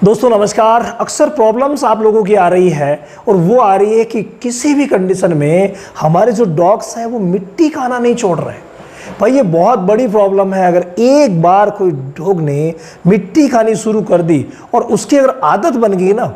दोस्तों नमस्कार। अक्सर प्रॉब्लम्स आप लोगों की आ रही है और वो आ रही है कि किसी भी कंडीशन में हमारे जो डॉग्स हैं वो मिट्टी खाना नहीं छोड़ रहे। भाई ये बहुत बड़ी प्रॉब्लम है। अगर एक बार कोई डॉग ने मिट्टी खानी शुरू कर दी और उसकी अगर आदत बन गई ना,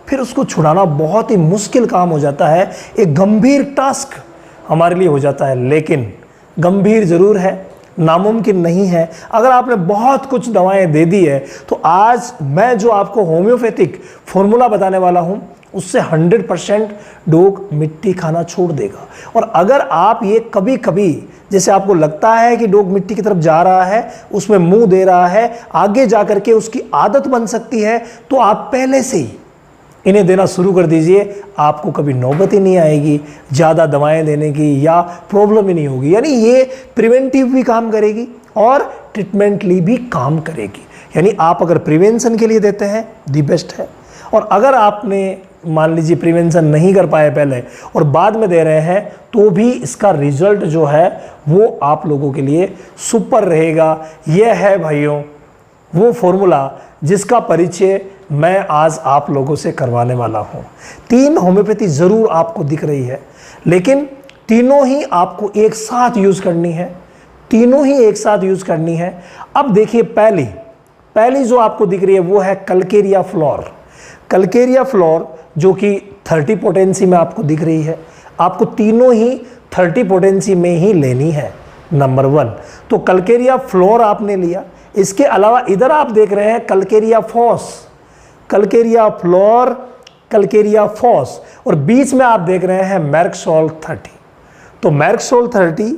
फिर उसको छुड़ाना बहुत ही मुश्किल काम हो जाता है। एक गंभीर टास्क हमारे लिए हो जाता है, लेकिन गंभीर ज़रूर है, नामुमकिन नहीं है। अगर आपने बहुत कुछ दवाएं दे दी है तो आज मैं जो आपको होम्योपैथिक फॉर्मूला बताने वाला हूं उससे 100% डॉग मिट्टी खाना छोड़ देगा। और अगर आप ये कभी कभी जैसे आपको लगता है कि डॉग मिट्टी की तरफ जा रहा है, उसमें मुंह दे रहा है, आगे जा करके उसकी आदत बन सकती है, तो आप पहले से ही इन्हें देना शुरू कर दीजिए। आपको कभी नौबत ही नहीं आएगी ज़्यादा दवाएं देने की या प्रॉब्लम ही नहीं होगी। यानी ये प्रिवेंटिव भी काम करेगी और ट्रीटमेंटली भी काम करेगी। यानी आप अगर प्रिवेंशन के लिए देते हैं दी बेस्ट है, और अगर आपने मान लीजिए प्रिवेंशन नहीं कर पाए पहले और बाद में दे रहे हैं तो भी इसका रिजल्ट जो है वो आप लोगों के लिए सुपर रहेगा। यह है भाइयों वो फॉर्मूला जिसका परिचय मैं आज आप लोगों से करवाने वाला हूं। 3 होम्योपैथी ज़रूर आपको दिख रही है, लेकिन तीनों ही आपको एक साथ यूज़ करनी है। तीनों ही एक साथ यूज़ करनी है। अब देखिए पहली जो आपको दिख रही है वो है कलकेरिया फ्लोर। कलकेरिया फ्लोर जो कि 30 पोटेंसी में आपको दिख रही है। आपको तीनों ही 30 पोटेंसी में ही लेनी है, नंबर 1। तो कलकेरिया फ्लोर आपने लिया। इसके अलावा इधर आप देख रहे हैं calcarea phos, calcarea fluor, calcarea phos, और बीच में आप देख रहे हैं मैर्कसोल 30। तो मैर्कसोल 30,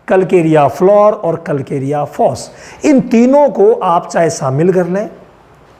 कलकेरिया फ्लोर और कलकेरिया फॉस, इन तीनों को आप चाहे शामिल कर लें,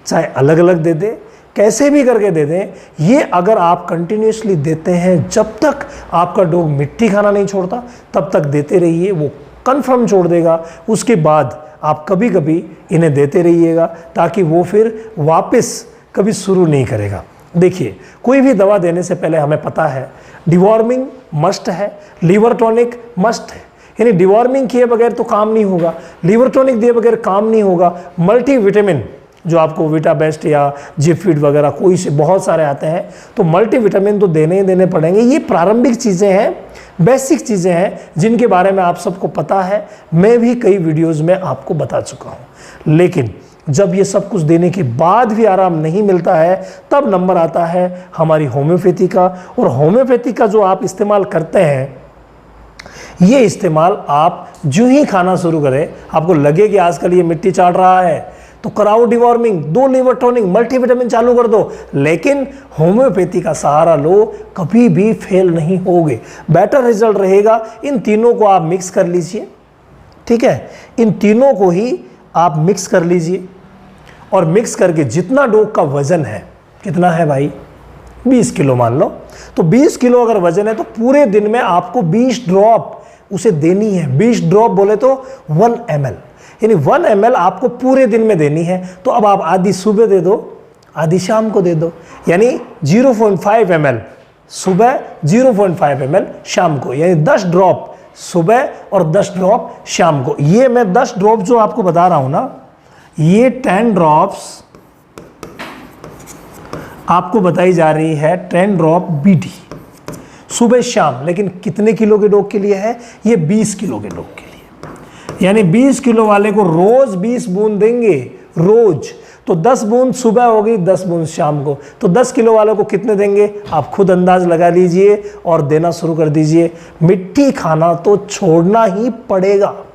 चाहे अलग अलग दे दें, कैसे भी करके दे दें। ये अगर आप कंटिन्यूसली देते हैं, जब तक आपका डॉग मिट्टी खाना नहीं छोड़ता तब तक देते रहिए, वो कन्फर्म छोड़ देगा। उसके बाद आप कभी कभी इन्हें देते रहिएगा ताकि वो फिर वापस कभी शुरू नहीं करेगा। देखिए कोई भी दवा देने से पहले हमें पता है डिवॉर्मिंग मस्ट है, लिवर टॉनिक मस्ट है। यानी डिवॉर्मिंग किए बगैर तो काम नहीं होगा, लिवर टॉनिक दिए बगैर काम नहीं होगा। मल्टीविटामिन जो आपको विटा बेस्ट या जिफिड वगैरह कोई से बहुत सारे आते हैं, तो मल्टीविटामिन तो देने ही देने पड़ेंगे। ये प्रारंभिक चीज़ें हैं, बेसिक चीज़ें हैं जिनके बारे में आप सबको पता है। मैं भी कई वीडियोज़ में आपको बता चुका हूँ। लेकिन जब ये सब कुछ देने के बाद भी आराम नहीं मिलता है, तब नंबर आता है हमारी होम्योपैथी का। और होम्योपैथी का जो आप इस्तेमाल करते हैं, ये इस्तेमाल आप जो ही खाना शुरू करें, आपको लगे कि आजकल ये मिट्टी चाट रहा है तो कराओ डिवॉर्मिंग, 2 लिवर टॉनिक, मल्टीविटामिन चालू कर दो, लेकिन होम्योपैथी का सहारा लो, कभी भी फेल नहीं होगे, बेटर रिजल्ट रहेगा। इन तीनों को आप मिक्स कर लीजिए, ठीक है। इन तीनों को ही आप मिक्स कर लीजिए और मिक्स करके जितना डॉग का वजन है, कितना है भाई, 20 किलो मान लो, तो 20 किलो अगर वजन है तो पूरे दिन में आपको 20 ड्रॉप उसे देनी है। 20 ड्रॉप बोले तो 1 ml, यानी 1 ml आपको पूरे दिन में देनी है। तो अब आप आधी सुबह दे दो, आधी शाम को दे दो, यानी 0.5 ml सुबह, 0.5 ml शाम को, यानी 10 ड्रॉप सुबह और 10 ड्रॉप शाम को। ये मैं 10 ड्रॉप जो आपको बता रहा हूं ना, ये 10 ड्रॉप्स आपको बताई जा रही है, 10 ड्रॉप बीटी सुबह शाम। लेकिन कितने किलो के डॉग के लिए है ये? 20 किलो के डॉग के लिए। यानी 20 किलो वाले को रोज 20 बूंद देंगे रोज, तो 10 बूंद सुबह होगी, 10 बूंद शाम को, तो 10 किलो वालों को कितने देंगे आप खुद अंदाज लगा लीजिए और देना शुरू कर दीजिए। मिट्टी खाना तो छोड़ना ही पड़ेगा।